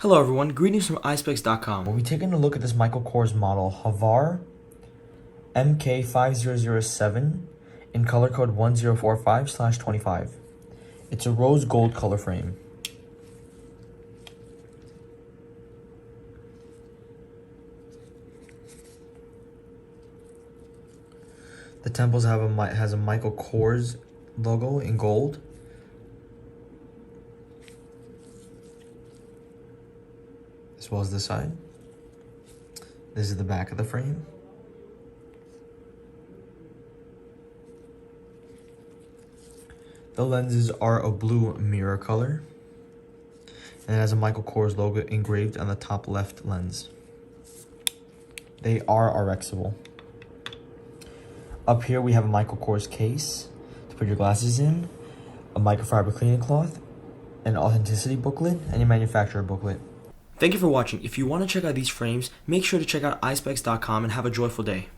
Hello everyone, greetings from Eyespecs.com. We'll be taking a look at this Michael Kors model, Hvar MK5007 in color code 1045/25. It's a rose gold color frame. The temples has a Michael Kors logo in gold. As well as this side. This is the back of the frame. The lenses are a blue mirror color. And it has a Michael Kors logo engraved on the top left lens. They are RXable. Up here we have a Michael Kors case to put your glasses in, a microfiber cleaning cloth, an authenticity booklet, and a manufacturer booklet. Thank you for watching. If you want to check out these frames, make sure to check out Eyespecs.com and have a joyful day.